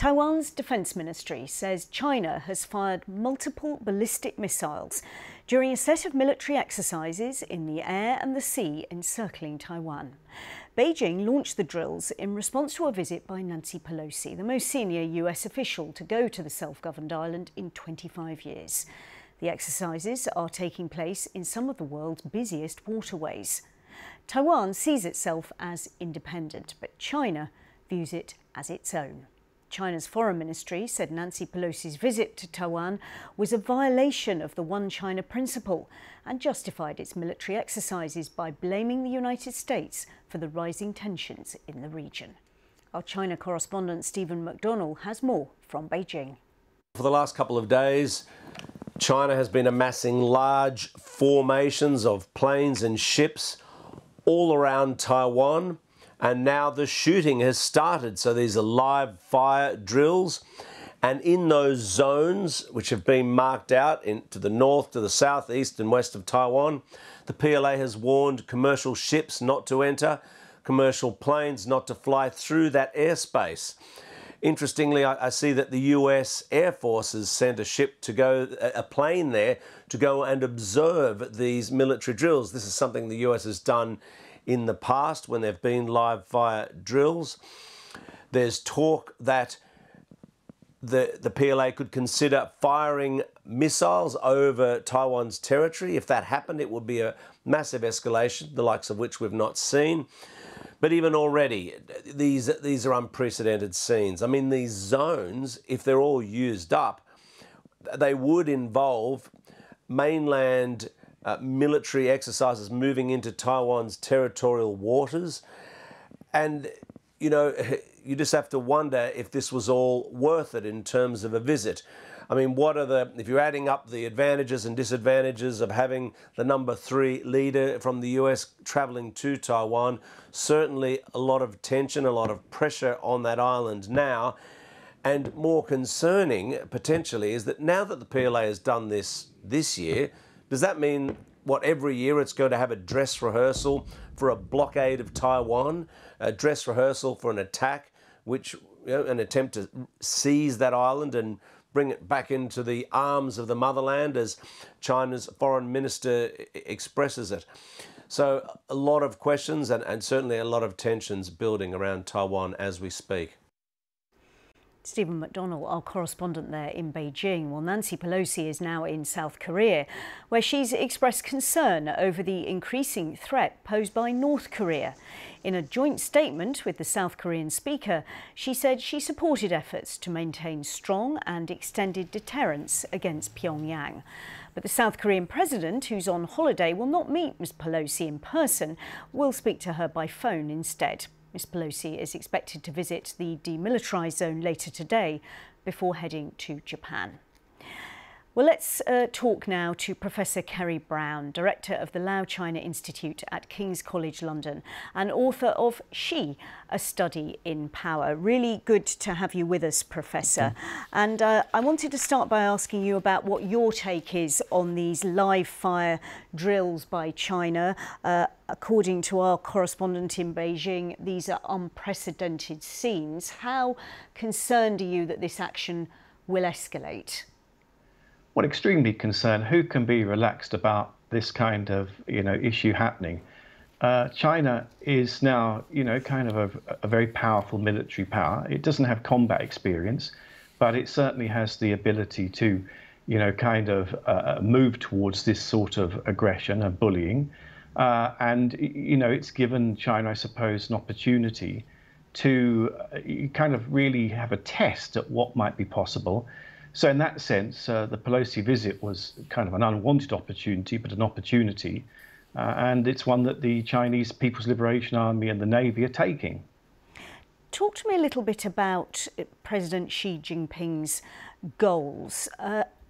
Taiwan's defence ministry says China has fired multiple ballistic missiles during a set of military exercises in the air and the sea encircling Taiwan. Beijing launched the drills in response to a visit by Nancy Pelosi, the most senior US official to go to the self-governed island in 25 years. The exercises are taking place in some of the world's busiest waterways. Taiwan sees itself as independent, but China views it as its own. China's foreign ministry said Nancy Pelosi's visit to Taiwan was a violation of the One China principle and justified its military exercises by blaming the United States for the rising tensions in the region. Our China correspondent Stephen McDonnell has more from Beijing. For the last couple of days, China has been amassing large formations of planes and ships all around Taiwan. And now the shooting has started. So these are live fire drills. And in those zones, which have been marked out to the north, to the south, east and west of Taiwan, the PLA has warned commercial ships not to enter, commercial planes not to fly through that airspace. Interestingly, I see that the US Air Force has sent a plane there to go and observe these military drills. This is something the US has done in the past when there have been live fire drills. There's talk that the PLA could consider firing missiles over Taiwan's territory. If that happened, it would be a massive escalation, the likes of which we've not seen. But even already, these are unprecedented scenes. I mean, these zones, if they're all used up, they would involve mainland military exercises moving into Taiwan's territorial waters. And, you know, you just have to wonder if this was all worth it in terms of a visit. I mean, if you're adding up the advantages and disadvantages of having the number 3 leader from the US travelling to Taiwan, certainly a lot of tension, a lot of pressure on that island now. And more concerning, potentially, is that now that the PLA has done this year, does that mean, every year it's going to have a dress rehearsal for a blockade of Taiwan, a dress rehearsal for an attack, an attempt to seize that island and bring it back into the arms of the motherland, as China's foreign minister expresses it? So a lot of questions and certainly a lot of tensions building around Taiwan as we speak. Stephen McDonnell, our correspondent there in Beijing. Well, Nancy Pelosi is now in South Korea, where she's expressed concern over the increasing threat posed by North Korea. In a joint statement with the South Korean speaker, she said she supported efforts to maintain strong and extended deterrence against Pyongyang. But the South Korean president, who's on holiday, will not meet Ms. Pelosi in person, will speak to her by phone instead. Ms. Pelosi is expected to visit the demilitarised zone later today before heading to Japan. Well, let's talk now to Professor Kerry Brown, Director of the Lao China Institute at King's College London and author of She, A Study in Power. Really good to have you with us, Professor. And I wanted to start by asking you about what your take is on these live fire drills by China. According to our correspondent in Beijing, these are unprecedented scenes. How concerned are you that this action will escalate? Well, extremely concerned. Who can be relaxed about this kind of, issue happening? China is now, kind of a very powerful military power. It doesn't have combat experience, but it certainly has the ability to, move towards this sort of aggression and bullying. And it's given China, I suppose, an opportunity to kind of really have a test at what might be possible. So in that sense, the Pelosi visit was kind of an unwanted opportunity, but an opportunity. And it's one that the Chinese People's Liberation Army and the Navy are taking. Talk to me a little bit about President Xi Jinping's goals.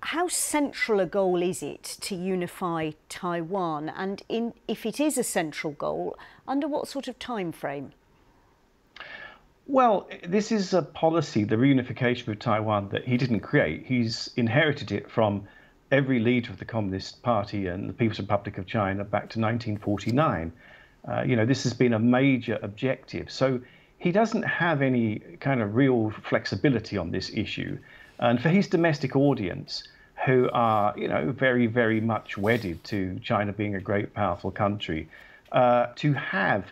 How central a goal is it to unify Taiwan? And if it is a central goal, under what sort of time frame? Well, this is a policy, the reunification of Taiwan, that he didn't create. He's inherited it from every leader of the Communist Party and the People's Republic of China back to 1949. This has been a major objective. So he doesn't have any kind of real flexibility on this issue. And for his domestic audience, who are, very, very much wedded to China being a great, powerful country, to have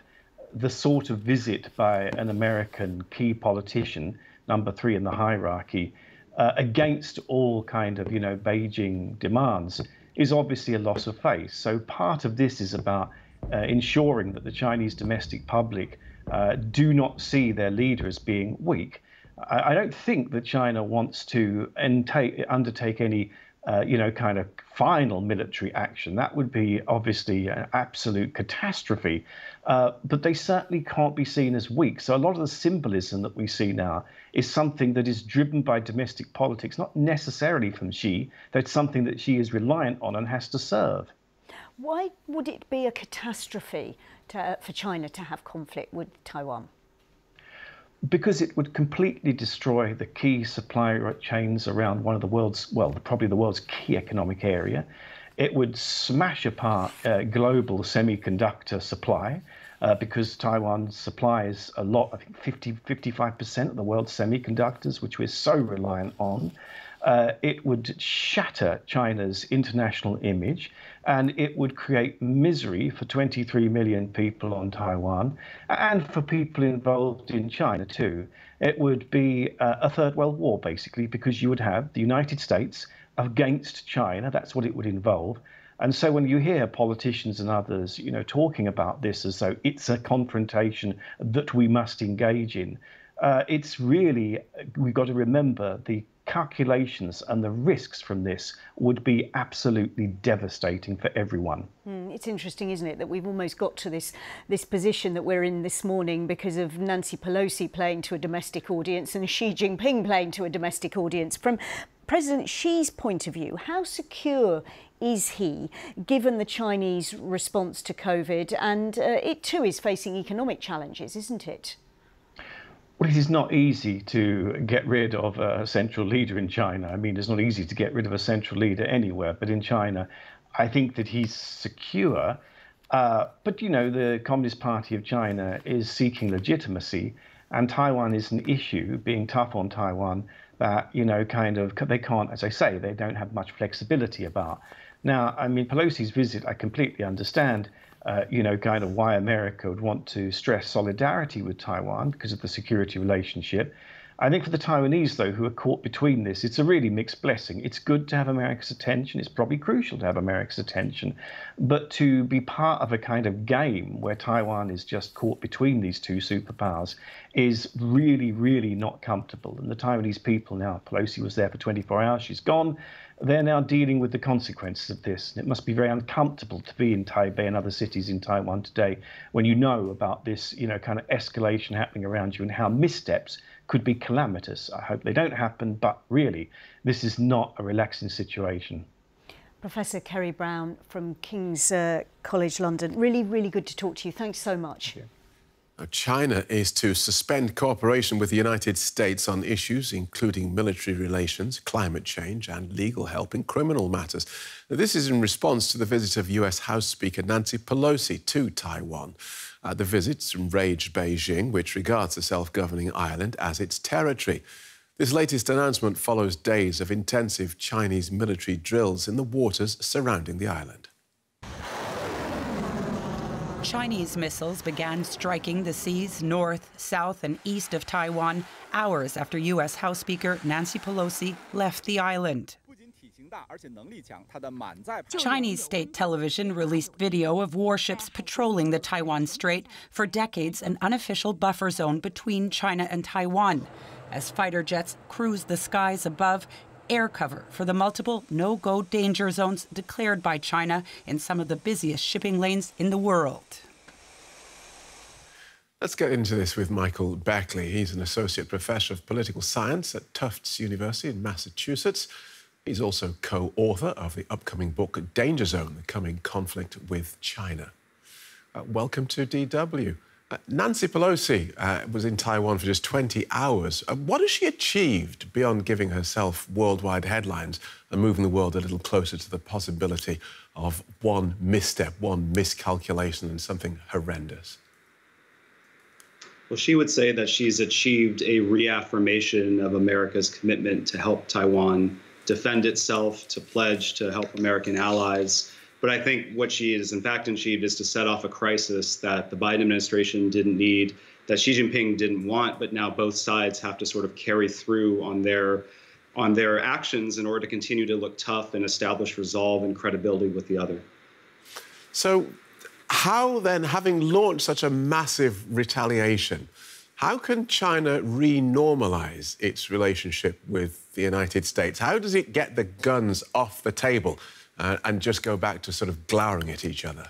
the sort of visit by an American key politician, number 3 in the hierarchy, against all kind of, Beijing demands, is obviously a loss of face. So part of this is about ensuring that the Chinese domestic public do not see their leader as being weak. I don't think that China wants to undertake any, kind of final military action. That would be obviously an absolute catastrophe. But they certainly can't be seen as weak. So a lot of the symbolism that we see now is something that is driven by domestic politics, not necessarily from Xi. That's something that Xi is reliant on and has to serve. Why would it be a catastrophe for China to have conflict with Taiwan? Because it would completely destroy the key supply chains around one of the world's, probably the world's key economic area. It would smash apart global semiconductor supply because Taiwan supplies a lot, I think 55% of the world's semiconductors, which we're so reliant on. It would shatter China's international image, and it would create misery for 23 million people on Taiwan and for people involved in China too. It would be a third world war, basically, because you would have the United States against China. That's what it would involve. And so when you hear politicians and others, talking about this as though it's a confrontation that we must engage in, it's really, we've got to remember the calculations and the risks from this would be absolutely devastating for everyone. It's interesting, isn't it, that we've almost got to this position that we're in this morning because of Nancy Pelosi playing to a domestic audience and Xi Jinping playing to a domestic audience. From President Xi's point of view, how secure is he, given the Chinese response to COVID? And it too is facing economic challenges, isn't it? Well, it is not easy to get rid of a central leader in China. I mean, it's not easy to get rid of a central leader anywhere, but in China, I think that he's secure. But, the Communist Party of China is seeking legitimacy, and Taiwan is an issue, being tough on Taiwan, that, they can't, as I say, they don't have much flexibility about. Now, I mean, Pelosi's visit, I completely understand, why America would want to stress solidarity with Taiwan because of the security relationship. I think for the Taiwanese, though, who are caught between this, it's a really mixed blessing. It's good to have America's attention. It's probably crucial to have America's attention. But to be part of a kind of game where Taiwan is just caught between these two superpowers is really, really not comfortable. And the Taiwanese people now, Pelosi was there for 24 hours, she's gone. They're now dealing with the consequences of this. And it must be very uncomfortable to be in Taipei and other cities in Taiwan today when you know about this, kind of escalation happening around you and how missteps could be calamitous. I hope they don't happen, but really, this is not a relaxing situation. Professor Kerry Brown from King's College London, really, really good to talk to you. Thanks so much. Thank you. China is to suspend cooperation with the United States on issues including military relations, climate change and legal help in criminal matters. Now, this is in response to the visit of US House Speaker Nancy Pelosi to Taiwan. The visit's enraged Beijing, which regards the self-governing island as its territory. This latest announcement follows days of intensive Chinese military drills in the waters surrounding the island. Chinese missiles began striking the seas north, south and east of Taiwan hours after U.S. House Speaker Nancy Pelosi left the island. Chinese state television released video of warships patrolling the Taiwan Strait, for decades an unofficial buffer zone between China and Taiwan. As fighter jets cruised the skies above, air cover for the multiple no-go danger zones declared by China in some of the busiest shipping lanes in the world. Let's get into this with Michael Beckley. He's an associate professor of political science at Tufts University in Massachusetts. He's also co-author of the upcoming book Danger Zone, the Coming Conflict with China. Welcome to DW. Nancy Pelosi was in Taiwan for just 20 hours. What has she achieved beyond giving herself worldwide headlines and moving the world a little closer to the possibility of one misstep, one miscalculation and something horrendous? Well, she would say that she's achieved a reaffirmation of America's commitment to help Taiwan defend itself, to pledge to help American allies. But I think what she has in fact achieved is to set off a crisis that the Biden administration didn't need, that Xi Jinping didn't want, but now both sides have to sort of carry through on their actions in order to continue to look tough and establish resolve and credibility with the other. So how then, having launched such a massive retaliation, how can China re-normalize its relationship with the United States? How does it get the guns off the table and just go back to sort of glowering at each other?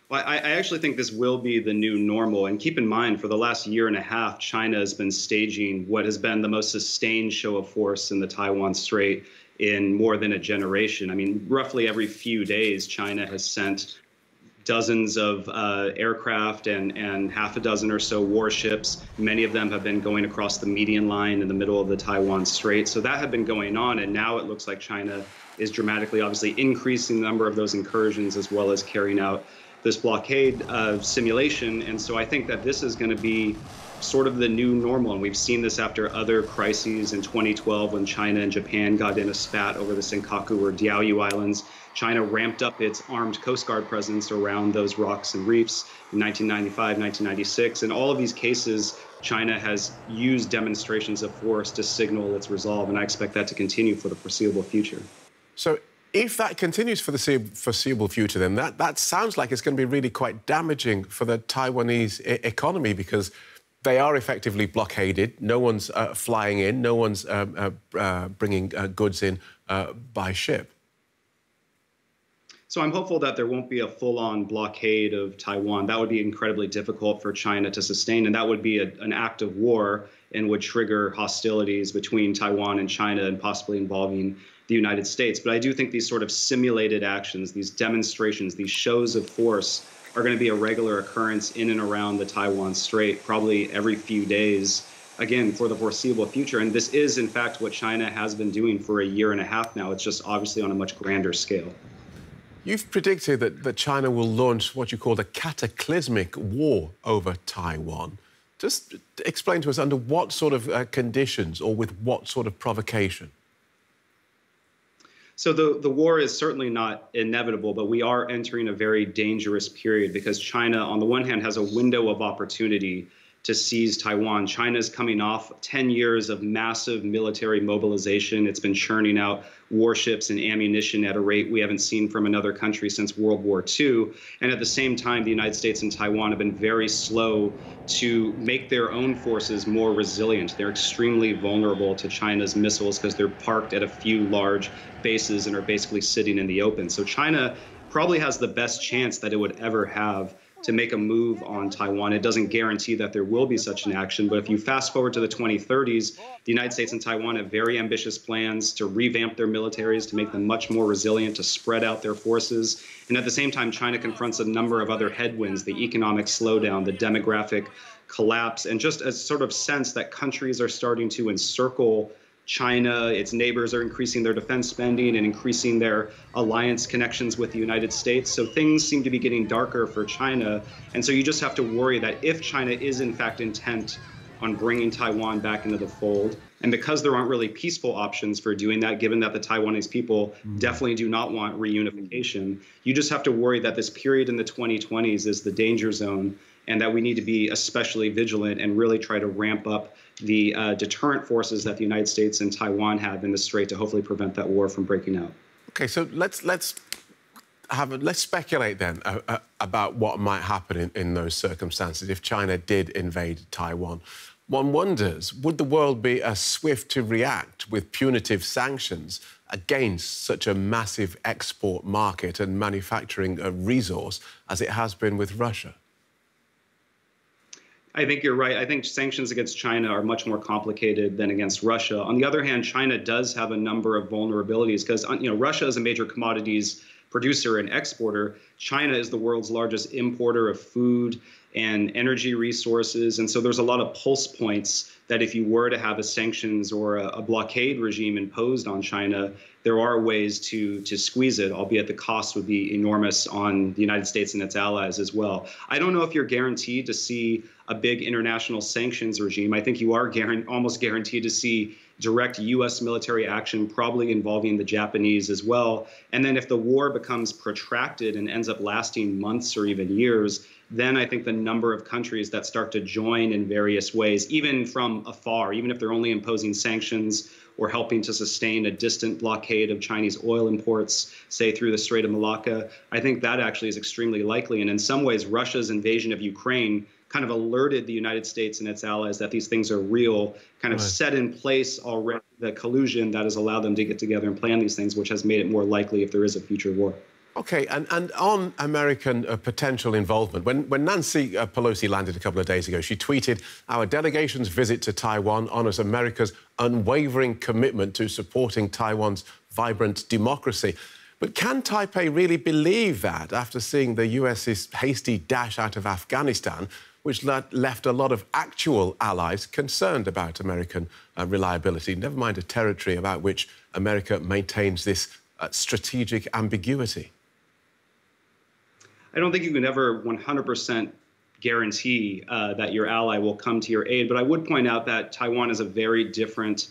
Well, I actually think this will be the new normal. And keep in mind, for the last year and a half, China has been staging what has been the most sustained show of force in the Taiwan Strait in more than a generation. I mean, roughly every few days, China has sent dozens of aircraft and half a dozen or so warships. Many of them have been going across the median line in the middle of the Taiwan Strait. So that had been going on. And now it looks like China is dramatically, obviously, increasing the number of those incursions as well as carrying out this blockade simulation. And so I think that this is going to be sort of the new normal. And we've seen this after other crises in 2012 when China and Japan got in a spat over the Senkaku or Diaoyu Islands. China ramped up its armed Coast Guard presence around those rocks and reefs in 1995, 1996. In all of these cases, China has used demonstrations of force to signal its resolve. And I expect that to continue for the foreseeable future. So if that continues for the foreseeable future, then that sounds like it's going to be really quite damaging for the Taiwanese economy, because they are effectively blockaded. No one's flying in. No one's bringing goods in by ship. So I'm hopeful that there won't be a full-on blockade of Taiwan. That would be incredibly difficult for China to sustain, and that would be an act of war and would trigger hostilities between Taiwan and China and possibly involving the United States. But I do think these sort of simulated actions, these demonstrations, these shows of force are going to be a regular occurrence in and around the Taiwan Strait, probably every few days, again, for the foreseeable future. And this is, in fact, what China has been doing for a year and a half now. It's just obviously on a much grander scale. You've predicted that China will launch what you call a cataclysmic war over Taiwan. Just explain to us under what sort of conditions or with what sort of provocation? So the war is certainly not inevitable, but we are entering a very dangerous period because China, on the one hand, has a window of opportunity to seize Taiwan. China is coming off 10 years of massive military mobilization. It's been churning out warships and ammunition at a rate we haven't seen from another country since World War II. And at the same time, the United States and Taiwan have been very slow to make their own forces more resilient. They're extremely vulnerable to China's missiles because they're parked at a few large bases and are basically sitting in the open. So China probably has the best chance that it would ever have to make a move on Taiwan. It doesn't guarantee that there will be such an action, but if you fast forward to the 2030s, the United States and Taiwan have very ambitious plans to revamp their militaries, to make them much more resilient, to spread out their forces. And at the same time, China confronts a number of other headwinds, the economic slowdown, the demographic collapse, and just a sort of sense that countries are starting to encircle China. Its neighbors are increasing their defense spending and increasing their alliance connections with the United States. So things seem to be getting darker for China. And so you just have to worry that if China is in fact intent on bringing Taiwan back into the fold, and because there aren't really peaceful options for doing that, given that the Taiwanese people definitely do not want reunification, you just have to worry that this period in the 2020s is the danger zone and that we need to be especially vigilant and really try to ramp up the deterrent forces that the United States and Taiwan have in the Strait to hopefully prevent that war from breaking out. OK, so let's speculate then about what might happen in those circumstances if China did invade Taiwan. One wonders, would the world be as swift to react with punitive sanctions against such a massive export market and manufacturing resource as it has been with Russia? I think you're right. I think sanctions against China are much more complicated than against Russia. On the other hand, China does have a number of vulnerabilities because, Russia is a major commodities producer and exporter. China is the world's largest importer of food and energy resources. And so there's a lot of pulse points that if you were to have a sanctions or a blockade regime imposed on China, there are ways to squeeze it, albeit the cost would be enormous on the United States and its allies as well. I don't know if you're guaranteed to see a big international sanctions regime. I think you are almost guaranteed to see direct U.S. military action, probably involving the Japanese as well. And then if the war becomes protracted and ends up lasting months or even years, then I think the number of countries that start to join in various ways, even from afar, even if they're only imposing sanctions or helping to sustain a distant blockade of Chinese oil imports, say through the Strait of Malacca, I think that actually is extremely likely. And in some ways, Russia's invasion of Ukraine kind of alerted the United States and its allies that these things are real, kind of set in place already the collusion that has allowed them to get together and plan these things, which has made it more likely if there is a future war. OK, and on American potential involvement, when Nancy Pelosi landed a couple of days ago, she tweeted, "Our delegation's visit to Taiwan honours America's unwavering commitment to supporting Taiwan's vibrant democracy." But can Taipei really believe that after seeing the US's hasty dash out of Afghanistan, which left a lot of actual allies concerned about American reliability, never mind a territory about which America maintains this strategic ambiguity? I don't think you can ever 100% guarantee that your ally will come to your aid, but I would point out that Taiwan is a very different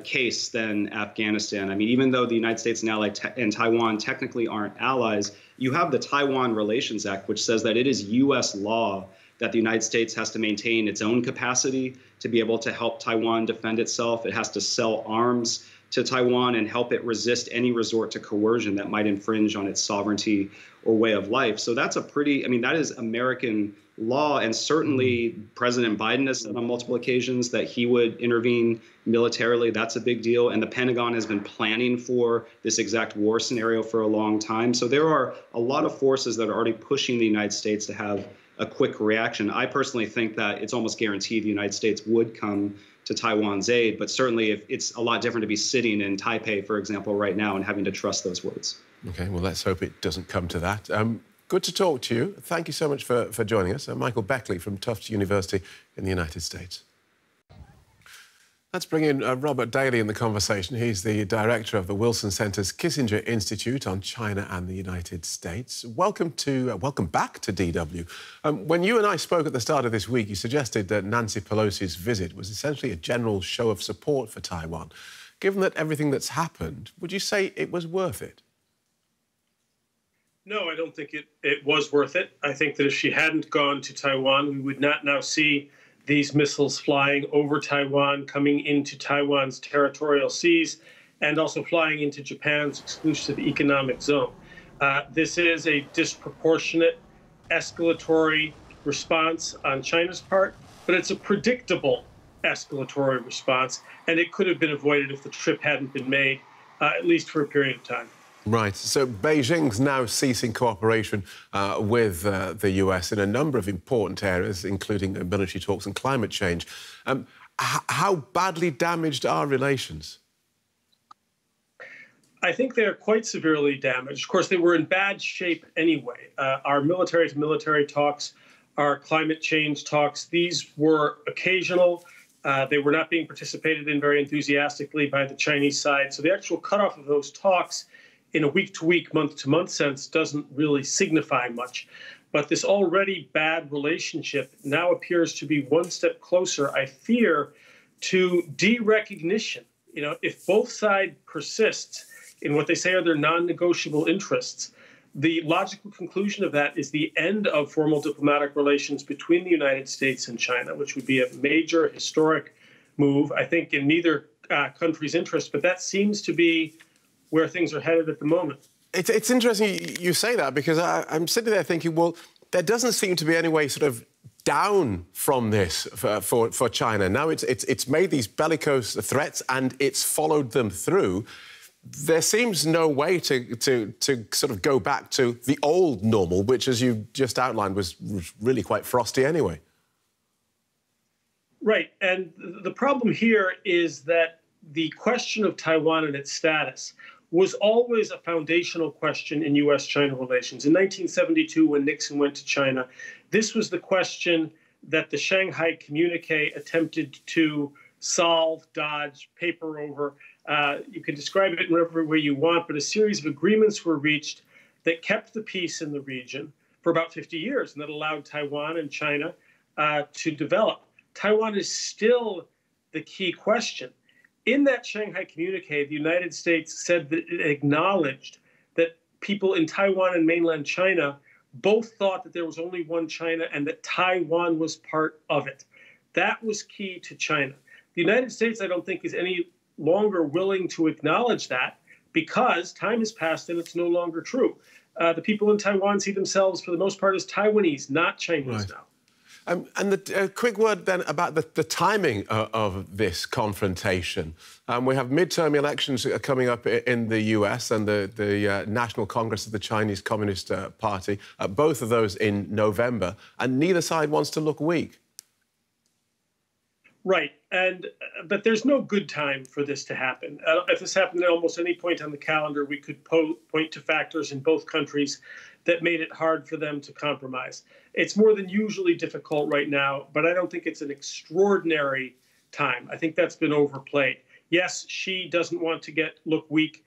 case than Afghanistan. I mean, even though the United States and Taiwan technically aren't allies, you have the Taiwan Relations Act, which says that it is U.S. law that the United States has to maintain its own capacity to be able to help Taiwan defend itself. It has to sell arms to Taiwan and help it resist any resort to coercion that might infringe on its sovereignty or way of life. So that's that is American law. And certainly President Biden has said on multiple occasions that he would intervene militarily. That's a big deal. And the Pentagon has been planning for this exact war scenario for a long time. So there are a lot of forces that are already pushing the United States to have a quick reaction. I personally think that it's almost guaranteed the United States would come to Taiwan's aid, but certainly it's a lot different to be sitting in Taipei, for example, right now and having to trust those words. OK, well, let's hope it doesn't come to that. Good to talk to you. Thank you so much for joining us. Michael Beckley from Tufts University in the United States. Let's bring in Robert Daly in the conversation. He's the director of the Wilson Center's Kissinger Institute on China and the United States. Welcome back to DW. When you and I spoke at the start of this week, you suggested that Nancy Pelosi's visit was essentially a general show of support for Taiwan. Given that everything that's happened, would you say it was worth it? No, I don't think it was worth it. I think that if she hadn't gone to Taiwan, we would not now see these missiles flying over Taiwan, coming into Taiwan's territorial seas, and also flying into Japan's exclusive economic zone. This is a disproportionate, escalatory response on China's part, but it's a predictable escalatory response, and it could have been avoided if the trip hadn't been made, at least for a period of time. Right. So Beijing's now ceasing cooperation with the US in a number of important areas, including military talks and climate change. How badly damaged are relations? I think they're quite severely damaged. Of course, they were in bad shape anyway. Our military-to-military talks, our climate change talks, these were occasional. They were not being participated in very enthusiastically by the Chinese side. So the actual cutoff of those talks in a week-to-week, month-to-month sense doesn't really signify much. But this already bad relationship now appears to be one step closer, I fear, to de-recognition. You know, if both sides persist in what they say are their non-negotiable interests, the logical conclusion of that is the end of formal diplomatic relations between the United States and China, which would be a major historic move, I think, in neither country's interest. But that seems to be where things are headed at the moment. It's interesting you say that, because I'm sitting there thinking, well, there doesn't seem to be any way sort of down from this for China. Now it's made these bellicose threats and it's followed them through. There seems no way to sort of go back to the old normal, which, as you just outlined, was really quite frosty anyway. Right. And the problem here is that the question of Taiwan and its status was always a foundational question in U.S.-China relations. In 1972, when Nixon went to China, this was the question that the Shanghai Communique attempted to solve, dodge, paper over. You can describe it in whatever way you want, but a series of agreements were reached that kept the peace in the region for about 50 years, and that allowed Taiwan and China to develop. Taiwan is still the key question. In that Shanghai Communique, the United States said that it acknowledged that people in Taiwan and mainland China both thought that there was only one China and that Taiwan was part of it. That was key to China. The United States, I don't think, is any longer willing to acknowledge that because time has passed and it's no longer true. The people in Taiwan see themselves, for the most part, as Taiwanese, not Chinese now. And a quick word then about the timing of this confrontation. We have midterm elections coming up in the US and the National Congress of the Chinese Communist Party, both of those in November, and neither side wants to look weak. Right, but there's no good time for this to happen. If this happened at almost any point on the calendar, we could point to factors in both countries that made it hard for them to compromise. It's more than usually difficult right now, but I don't think it's an extraordinary time. I think that's been overplayed. Yes, Xi doesn't want to look weak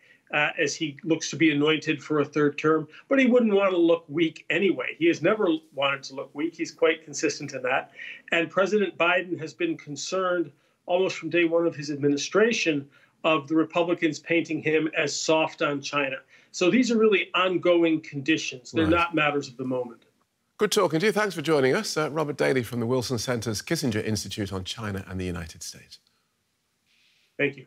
as he looks to be anointed for a third term, but he wouldn't want to look weak anyway. He has never wanted to look weak. He's quite consistent in that. And President Biden has been concerned almost from day one of his administration of the Republicans painting him as soft on China. So these are really ongoing conditions. They're not matters of the moment. Good talking to you. Thanks for joining us. Robert Daly from the Wilson Center's Kissinger Institute on China and the United States. Thank you.